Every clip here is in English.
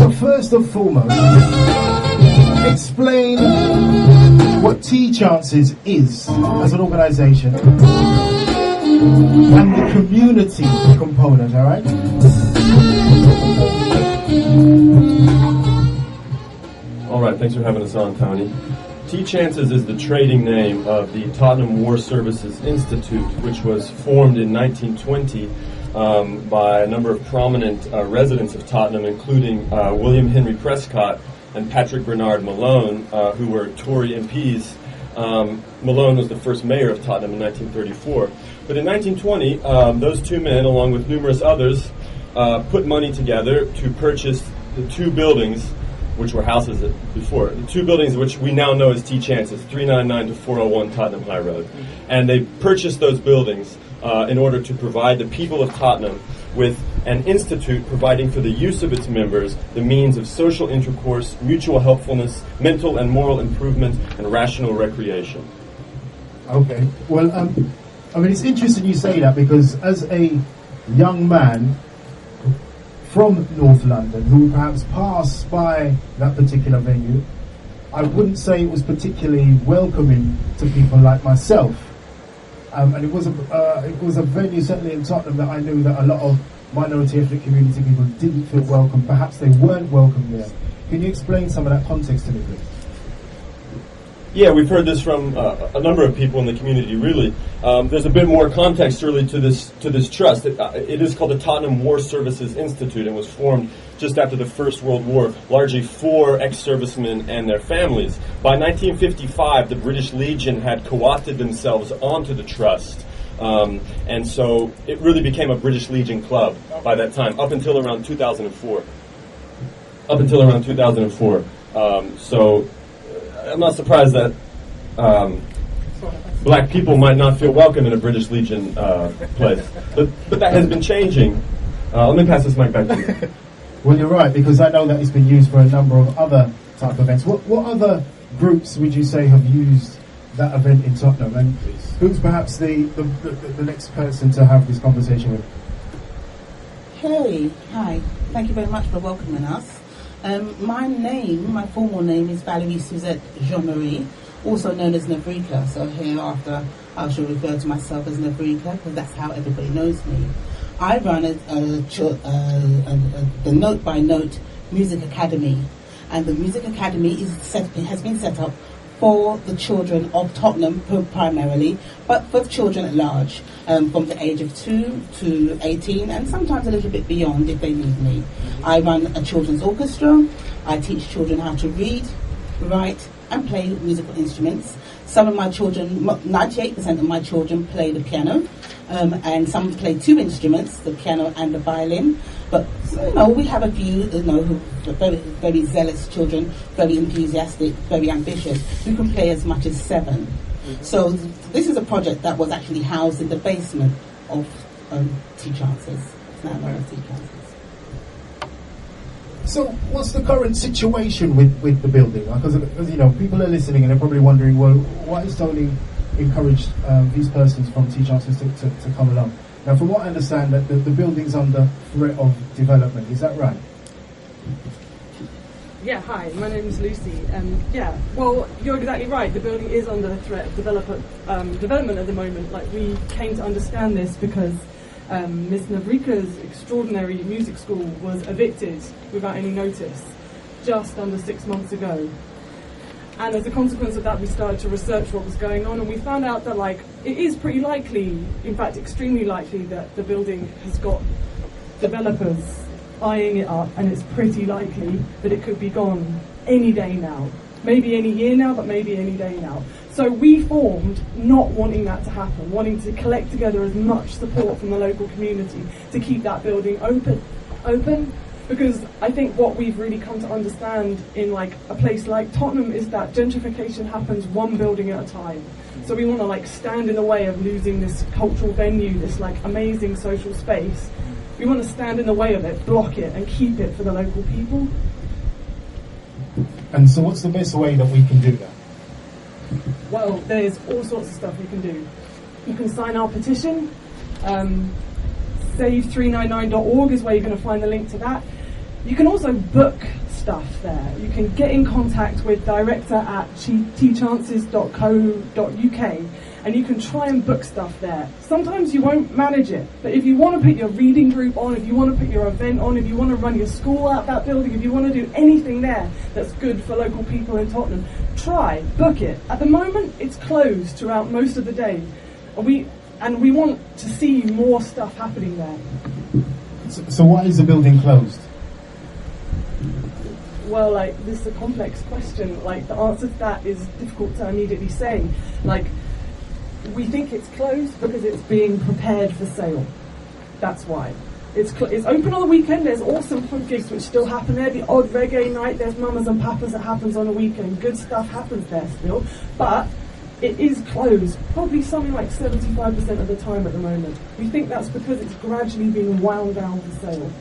So first and foremost, explain what Tea Chances is as an organisation and the community component, alright? Alright, thanks for having us on, Tony. Tea Chances is the trading name of the Tottenham War Services Institute, which was formed in 1920 by a number of prominent residents of Tottenham, including William Henry Prescott and Patrick Bernard Malone, who were Tory MPs. Malone was the first mayor of Tottenham in 1934. But in 1920, those two men, along with numerous others, put money together to purchase the two buildings, which were houses before, the two buildings which we now know as Tea Chances, 399 to 401 Tottenham High Road. And they purchased those buildings in order to provide the people of Tottenham with an institute providing for the use of its members the means of social intercourse, mutual helpfulness, mental and moral improvement, and rational recreation. Okay, well, I mean, it's interesting you say that, because as a young man from North London who perhaps passed by that particular venue, I wouldn't say it was particularly welcoming to people like myself. And it was a venue, certainly in Tottenham, that I knew that a lot of minority ethnic community people didn't feel welcome. Perhaps they weren't welcome there. Can you explain some of that context to me, please? Yeah, we've heard this from a number of people in the community, really. There's a bit more context, really, to this trust. It is called the Tottenham War Services Institute and was formed just after the First World War, largely for ex-servicemen and their families. By 1955, the British Legion had co-opted themselves onto the trust. And so it really became a British Legion club by that time, up until around 2004. So I'm not surprised that black people might not feel welcome in a British Legion place. But that has been changing. Let me pass this mic back to you. Well, you're right, because I know that it's been used for a number of other type of events. What other groups would you say have used that event in Tottenham? And who's perhaps the next person to have this conversation with? Hey, hi. Thank you very much for welcoming us. My formal name is Valerie Suzette Jean-Marie, also known as Nevrika. So hereafter, I shall refer to myself as Nevrika, because that's how everybody knows me. I run the Note by Note Music Academy, and the Music Academy has been set up for the children of Tottenham primarily, but for children at large, from the age of 2 to 18, and sometimes a little bit beyond if they need me. I run a children's orchestra. I teach children how to read, write, and play musical instruments. Some of my children, 98% of my children, play the piano, and some play two instruments, the piano and the violin. But we have a few, who are very, very zealous children, very enthusiastic, very ambitious, who can play as much as 7. So this is a project that was actually housed in the basement of Tea Chances. It's now known as Tea Chances. So what's the current situation with the building? Because people are listening and they're probably wondering, well, why is Tony encouraged these persons from Tea Chances to come along? Now, from what I understand, that the building's under threat of development. Is that right? Yeah, hi, my name is Lucy. Well, you're exactly right. The building is under threat of development at the moment. Like, we came to understand this because Miss Nevrika's extraordinary music school was evicted without any notice just under 6 months ago. And as a consequence of that, we started to research what was going on, and we found out that, it is pretty likely, in fact, extremely likely, that the building has got developers eyeing it up, and it's pretty likely that it could be gone any day now. Maybe any year now, but maybe any day now. So we formed not wanting that to happen, wanting to collect together as much support from the local community to keep that building open, because I think what we've really come to understand in a place like Tottenham is that gentrification happens one building at a time. So we want to stand in the way of losing this cultural venue, this amazing social space. We want to stand in the way of it, block it, and keep it for the local people. And so what's the best way that we can do that? Well, there's all sorts of stuff you can do. You can sign our petition. Save399.org is where you're going to find the link to that. You can also book stuff there. You can get in contact with director at tchances.co.uk and you can try and book stuff there. Sometimes you won't manage it, but if you want to put your reading group on, if you want to put your event on, if you want to run your school out that building, if you want to do anything there that's good for local people in Tottenham, try, book it. At the moment, it's closed throughout most of the day. And we want to see more stuff happening there. So why is the building closed? Well, this is a complex question. The answer to that is difficult to immediately say. We think it's closed because it's being prepared for sale. That's why. It's open on the weekend. There's awesome pub gigs which still happen there. The odd reggae night, there's mamas and papas that happens on a weekend. Good stuff happens there still. But it is closed, probably something like 75% of the time at the moment. We think that's because it's gradually being wound down for sale.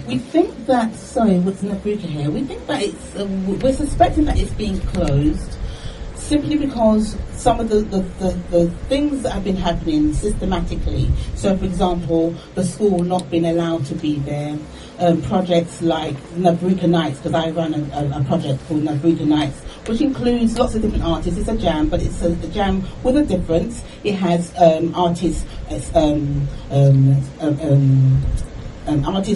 We think that, sorry, what's Nabruka here? We think that we're suspecting that it's being closed simply because some of the things that have been happening systematically. So, for example, the school not being allowed to be there. Projects like Nabruka Nights, because I run a project called Nabruka Nights, which includes lots of different artists. It's a jam, but it's a jam with a difference. It has artists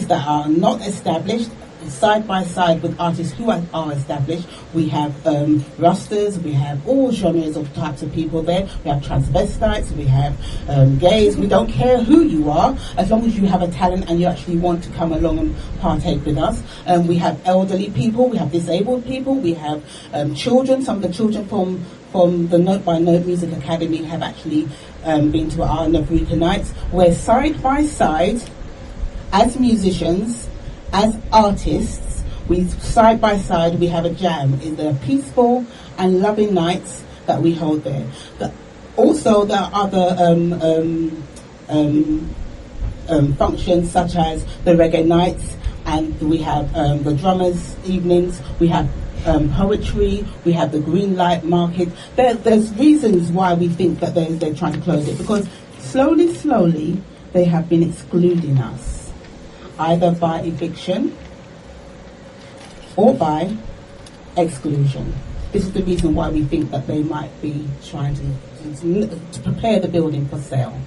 that are not established, side by side with artists who are established. We have rusters, we have all genres of types of people there. We have transvestites, we have gays. We don't care who you are, as long as you have a talent and you actually want to come along and partake with us. We have elderly people, we have disabled people, we have children. Some of the children from the Note by Note Music Academy have actually been to our Nabruka Nights, where side by side, as musicians, as artists, we side by side we have a jam. They're peaceful and loving nights that we hold there. Also, there are other functions such as the reggae nights, and we have the drummers evenings. We have poetry. We have the green light market. There's reasons why we think that they're trying to close it, because slowly they have been excluding us, either by eviction or by exclusion. This is the reason why we think that they might be trying to prepare the building for sale.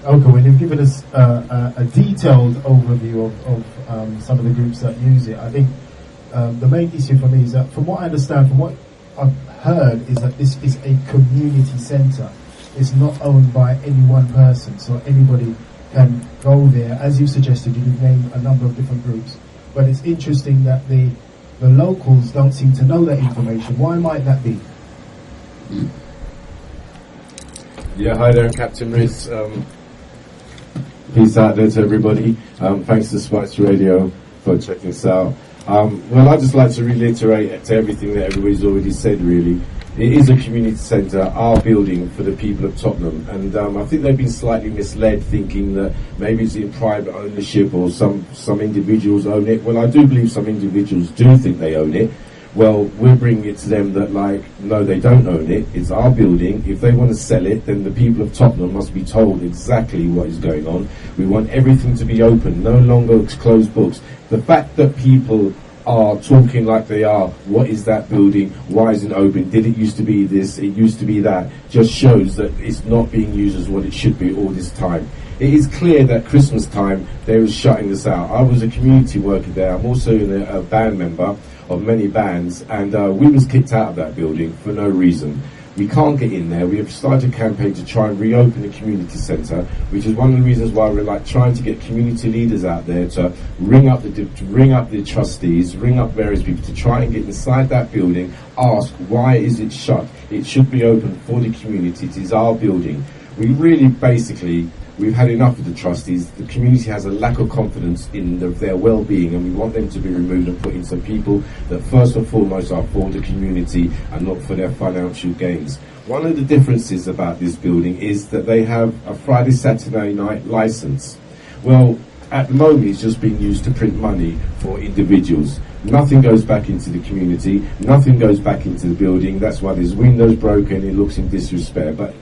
Okay, well, you've given us a detailed overview of some of the groups that use it. I think the main issue for me is that, from what I understand, from what I've heard, is that this is a community centre. It's not owned by any one person, so anybody can go there. As you suggested, you've named a number of different groups, but it's interesting that the locals don't seem to know that information. Why might that be? Yeah, hi there, I'm Captain Riz. Peace out there to everybody. Thanks to Spice Radio for checking us out. Well, I'd just like to reiterate to everything that everybody's already said, really. It is a community centre, our building for the people of Tottenham, and I think they've been slightly misled, thinking that maybe it's in private ownership or some individuals own it. Well, I do believe some individuals do think they own it. Well, we're bringing it to them that, no, they don't own it. It's our building. If they want to sell it, then the people of Tottenham must be told exactly what is going on. We want everything to be open, no longer closed books. The fact that people are talking like they are, what is that building, why isn't it open, did it used to be this, it used to be that, just shows that it's not being used as what it should be all this time. It is clear that Christmas time they was shutting this out. I was a community worker there. I'm also a band member of many bands, and we was kicked out of that building for no reason. We can't get in there. We have started a campaign to try and reopen the community centre, which is one of the reasons why we're trying to get community leaders out there to ring up the trustees, ring up various people to try and get inside that building, ask why is it shut? It should be open for the community. It is our building. We really we've had enough of the trustees. The community has a lack of confidence in their well-being, and we want them to be removed and put into people that first and foremost are for the community and not for their financial gains. One of the differences about this building is that they have a Friday, Saturday night license. Well, at the moment it's just being used to print money for individuals. Nothing goes back into the community, nothing goes back into the building. That's why there's windows broken, it looks in disrepair. But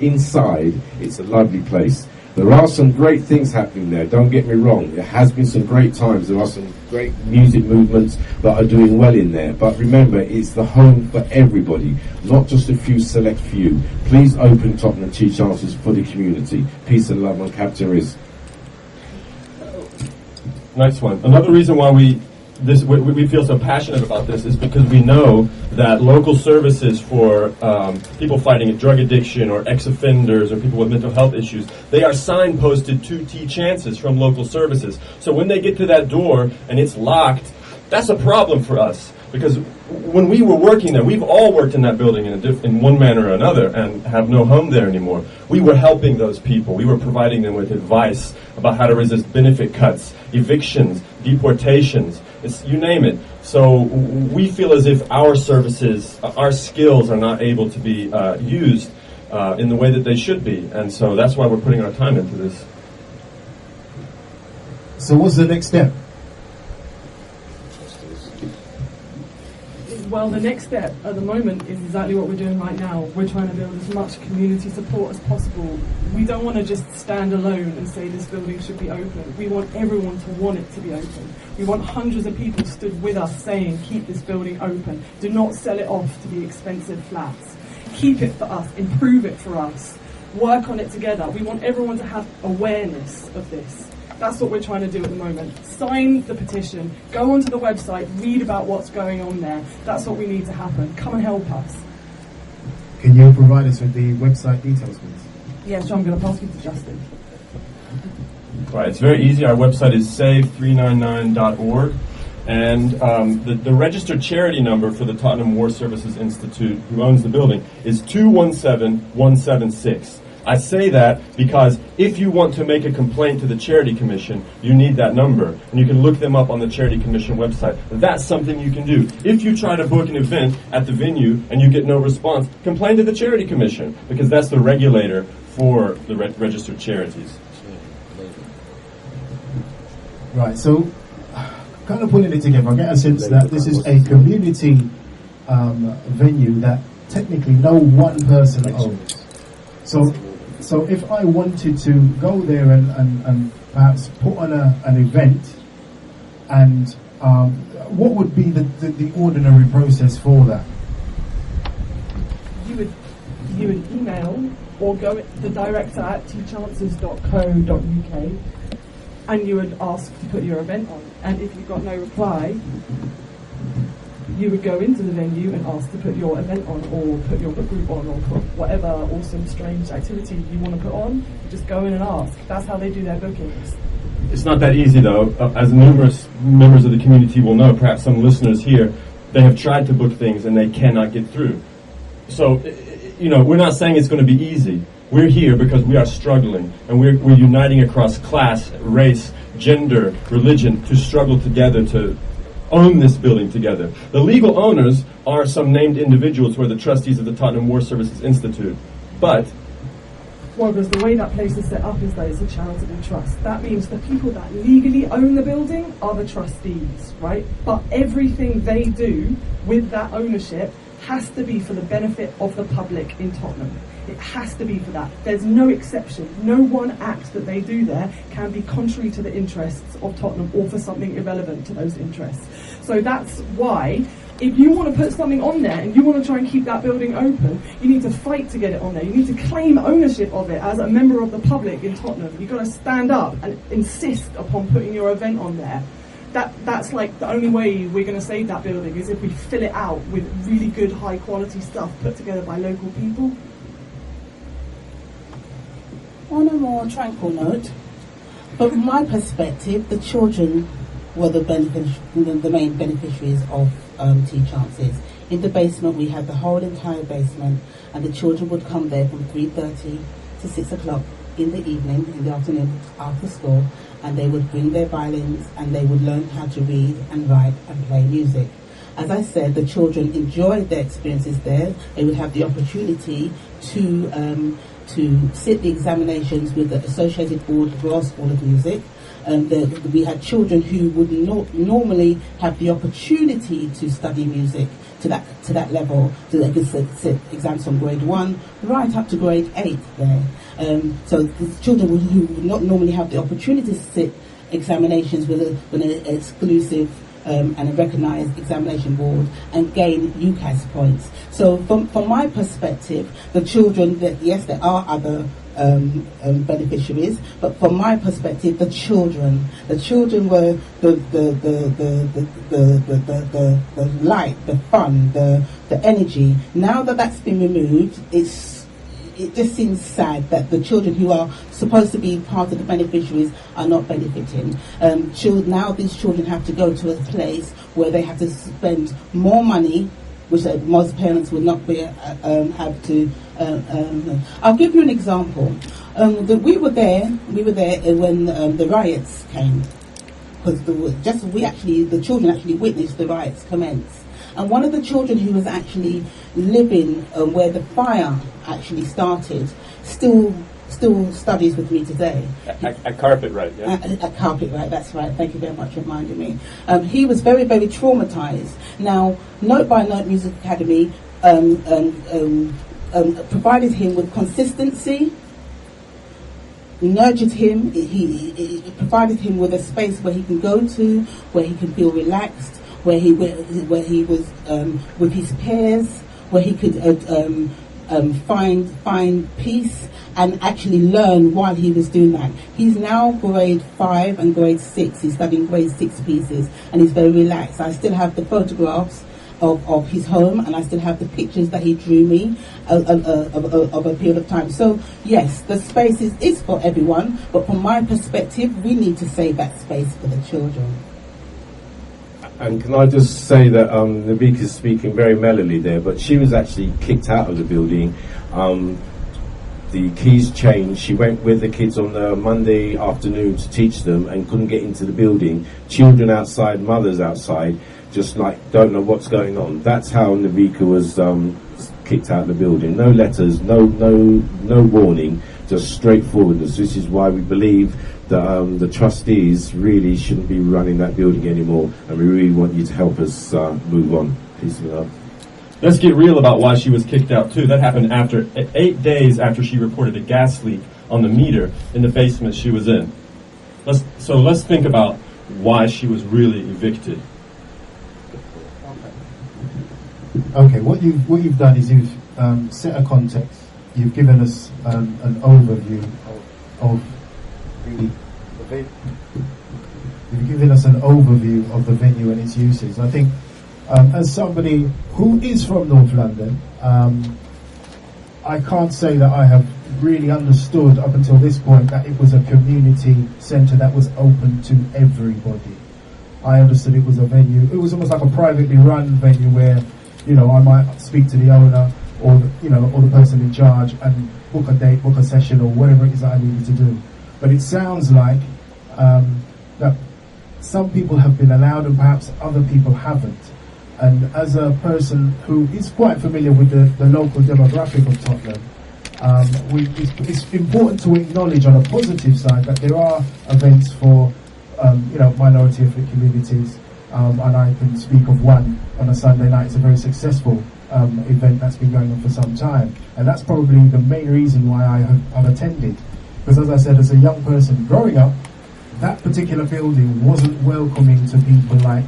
inside, it's a lovely place. There are some great things happening there, don't get me wrong. There has been some great times. There are some great music movements that are doing well in there. But remember, it's the home for everybody, not just a few select few. Please open Tottenham Tea Chances for the community. Peace and love on Captain Riz. Nice one. Another reason why we feel so passionate about this is because we know that local services for people fighting drug addiction or ex-offenders or people with mental health issues, they are signposted to Tea Chances from local services. So when they get to that door and it's locked, that's a problem for us. Because when we were working there, we've all worked in that building in one manner or another and have no home there anymore. We were helping those people. We were providing them with advice about how to resist benefit cuts, evictions, deportations, you name it. So we feel as if our services, our skills are not able to be used in the way that they should be. And so that's why we're putting our time into this. So what's the next step? Well, the next step at the moment is exactly what we're doing right now. We're trying to build as much community support as possible. We don't want to just stand alone and say this building should be open. We want everyone to want it to be open. We want hundreds of people stood with us saying, keep this building open. Do not sell it off to the expensive flats. Keep it for us. Improve it for us. Work on it together. We want everyone to have awareness of this. That's what we're trying to do at the moment. Sign the petition, go onto the website, read about what's going on there. That's what we need to happen. Come and help us. Can you provide us with the website details, please? Yes, I'm going to pass you to Justin. Right, it's very easy. Our website is save399.org. And the registered charity number for the Tottenham War Services Institute, who owns the building, is 217176. I say that because if you want to make a complaint to the Charity Commission, you need that number. And you can look them up on the Charity Commission website. That's something you can do. If you try to book an event at the venue and you get no response, complain to the Charity Commission, because that's the regulator for the registered charities. Right, so kind of pulling it together, I get a sense that this is a community venue that technically no one person owns. So if I wanted to go there and perhaps put on an event, and what would be the ordinary process for that? You would email or go to the director at teachances.co.uk and you would ask to put your event on. And if you got no reply, you would go into the venue and ask to put your event on, or put your book group on, or put whatever awesome, strange activity you want to put on. You just go in and ask. That's how they do their bookings. It's not that easy, though. As numerous members of the community will know, perhaps some listeners here, they have tried to book things and they cannot get through. So, we're not saying it's going to be easy. We're here because we are struggling, and we're uniting across class, race, gender, religion to struggle together to own this building together. The legal owners are some named individuals who are the trustees of the Tottenham War Services Institute. But well, because the way that place is set up is that it's a charitable trust. That means the people that legally own the building are the trustees, right? But everything they do with that ownership has to be for the benefit of the public in Tottenham. It has to be for that. There's no exception. No one act that they do there can be contrary to the interests of Tottenham or for something irrelevant to those interests. So that's why, if you want to put something on there and you want to try and keep that building open, you need to fight to get it on there. You need to claim ownership of it as a member of the public in Tottenham. You've got to stand up and insist upon putting your event on there. That's like the only way we're going to save that building is if we fill it out with really good, high quality stuff put together by local people. On a more tranquil note, from my perspective, the children were the main beneficiaries of Tea Chances. In the basement, we had the whole entire basement, and the children would come there from 3:30 to 6 o'clock in the evening, in the afternoon, after school, and they would bring their violins and they would learn how to read and write and play music. As I said, the children enjoyed their experiences there. They would have the opportunity to sit the examinations with the Associated Royal School of Music. We had children who would not normally have the opportunity to study music, to that level, so they could sit exams from grade 1 right up to grade 8 there. So the children who would not normally have the opportunity to sit examinations with an exclusive and a recognised examination board and gain UCAS points. So from my perspective, the children, yes, there are other beneficiaries, but from my perspective, the children were the light, the fun, the energy. Now that that's been removed, it just seems sad that the children who are supposed to be part of the beneficiaries are not benefiting. Now these children have to go to a place where they have to spend more money, which most parents would not be have to. I'll give you an example. We were there when the riots came, because the children actually witnessed the riots commence. And one of the children who was actually living where the fire actually started still studies with me today. At Carpet-Wright, yeah? At Carpet-Wright, that's right. Thank you very much for reminding me. He was very, very traumatized. Now, Note by Note Music Academy provided him with consistency, nurtured him. He provided him with a space where he can go to, where he can feel relaxed, where he was with his peers, where he could find peace and actually learn while he was doing that. He's now grade 5 and grade 6. He's studying grade 6 pieces, and he's very relaxed. I still have the photographs of his home, and I still have the pictures that he drew me of a period of time. So yes, the space is for everyone, but from my perspective, we need to save that space for the children. And can I just say that Navika's speaking very mellowly there, but she was actually kicked out of the building. The keys changed. She went with the kids on the Monday afternoon to teach them and couldn't get into the building. Children outside, mothers outside, just like don't know what's going on. That's how Navika was kicked out of the building. No letters, no warning, just straightforwardness. This is why we believe that the trustees really shouldn't be running that building anymore, and we really want you to help us move on. Peace and love. Let's get real about why she was kicked out too. That happened after 8 days after she reported a gas leak on the meter in the basement she was in. Let's think about why she was really evicted. Okay, what you've done is you've set a context. You've given us an overview of the you've given us an overview of the venue and its uses. I think as somebody who is from North London, I can't say that I have really understood up until this point that it was a community centre that was open to everybody. I understood it was a venue. It was almost like a privately run venue where, you know, I might speak to the owner or the person in charge and book a date, book a session, or whatever it is that I needed to do. But it sounds like that some people have been allowed and perhaps other people haven't. And as a person who is quite familiar with the local demographic of Tottenham, it's important to acknowledge on a positive side that there are events for minority ethnic communities, and I can speak of one on a Sunday night. It's a very successful event that's been going on for some time, and that's probably the main reason why I've attended. Because as I said, as a young person growing up, that particular building wasn't welcoming to people like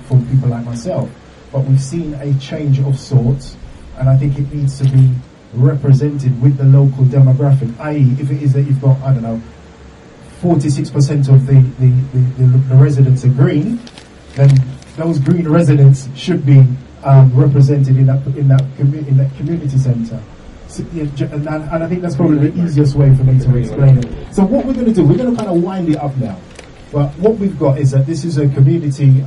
myself. But we've seen a change of sorts, and I think it needs to be represented with the local demographic, i.e. if it is that you've got, 46% of the residents are green, then those green residents should be represented in that community centre. So, and I think that's probably the easiest way for me to explain it. So what we're going to do, we're going to kind of wind it up now. But what we've got is that this is a community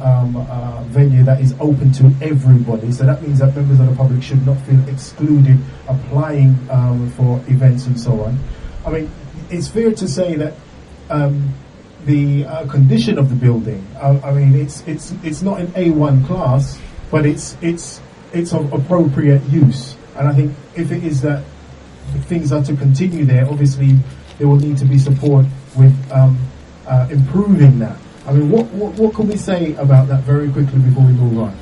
venue that is open to everybody. So that means that members of the public should not feel excluded applying for events and so on. I mean, it's fair to say that the condition of the building, it's not an A1 class, but it's of appropriate use. And I think if it is that things are to continue there, obviously there will need to be support with improving that. I mean, what can we say about that very quickly before we move on?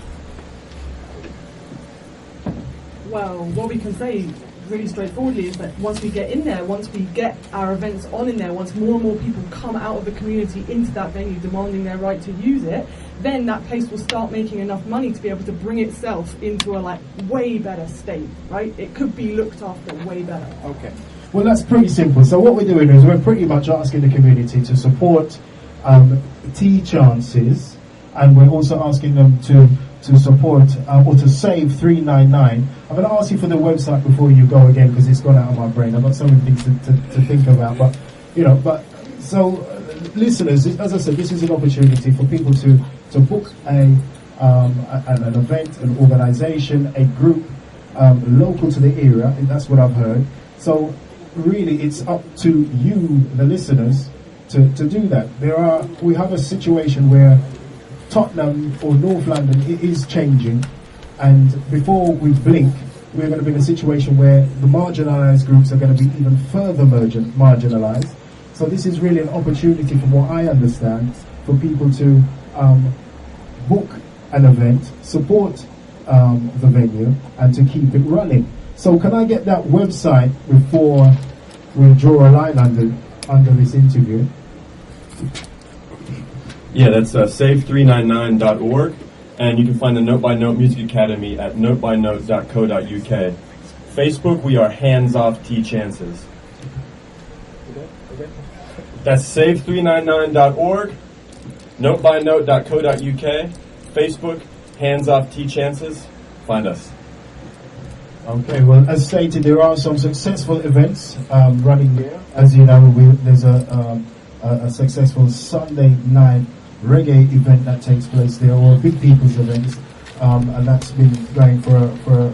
Well, what we can say really straightforwardly is that once we get in there, once we get our events on in there, once more and more people come out of the community into that venue demanding their right to use it, then that place will start making enough money to be able to bring itself into a like way better state, right? It could be looked after way better. Okay. Well, that's pretty simple. So what we're doing is we're pretty much asking the community to support Tea Chances, and we're also asking them to support or to save 399. I'm going to ask you for the website before you go again, because it's gone out of my brain. I've got so many things to think about, but so listeners, as I said, this is an opportunity for people to book an event, an organisation, a group local to the area. And that's what I've heard. So really, it's up to you, the listeners, to do that. We have a situation where Tottenham or North London, it is changing, and before we blink, we're going to be in a situation where the marginalised groups are going to be even further marginalised. So this is really an opportunity, from what I understand, for people to book an event, support the venue, and to keep it running. So can I get that website before we draw a line under this interview? Yeah, that's save399.org, and you can find the Note by Note Music Academy at notebynote.co.uk. Facebook, we are Hands Off Tea Chances. That's save399.org, notebynote.co.uk, Facebook, Hands Off Tea Chances. Find us. Okay, well, as stated, there are some successful events running there. As you know, there's a successful Sunday night reggae event that takes place there, or Big People's events, and that's been going for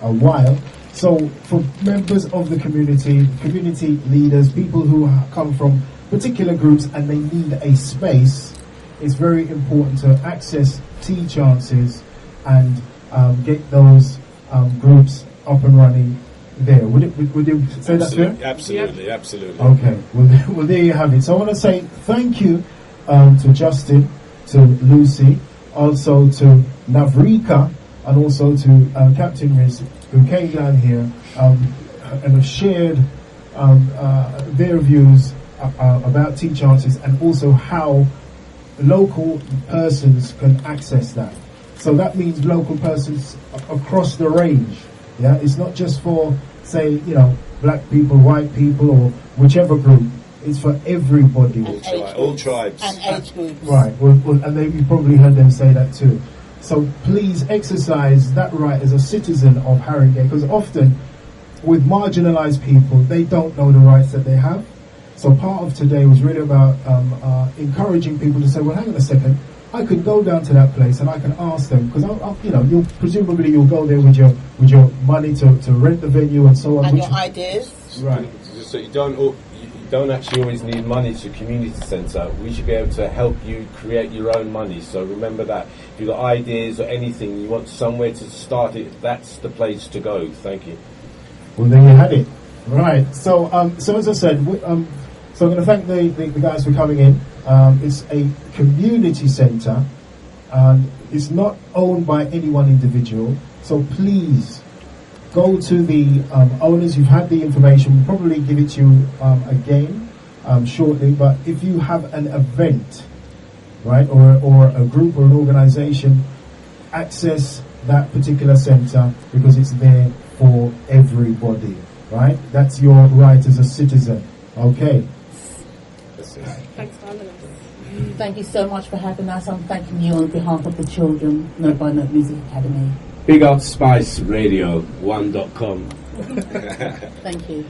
a while. So for members of the community leaders, people who come from particular groups and they need a space, it's very important to access Tea Chances and get those groups up and running there. Would you say that's fair? Absolutely, absolutely. Okay, well there you have it. So I want to say thank you to Justin, to Lucy, also to Navrika, and also to Captain Riz, who came down here and have shared their views about Tea Chances, and also how local persons can access that. So that means local persons across the range. Yeah, it's not just for, say, black people, white people, or whichever group. It's for everybody. All tribes. And age groups. Right, and you probably heard them say that too. So please exercise that right as a citizen of Haringey, because often with marginalised people, they don't know the rights that they have. So part of today was really about encouraging people to say, well, hang on a second, I could go down to that place and I can ask them, because you'll presumably go there with your money to rent the venue and so on. And your ideas. Right. So you don't actually always need money to a community centre. We should be able to help you create your own money. So remember that. If you've got ideas or anything, you want somewhere to start it, that's the place to go. Thank you. Well, there you had it. Right. So as I said, so I'm going to thank the guys for coming in. It's a community centre, and it's not owned by any one individual. So please go to the owners. You've had the information. We'll probably give it to you again shortly. But if you have an event, right, or a group or an organisation, access that particular centre, because it's there for everybody. Right? That's your right as a citizen. Okay. Thanks for having us. Thank you so much for having us. I'm thanking you on behalf of the children, Note by Note Music Academy. Big up Spice Radio 1.com. Thank you.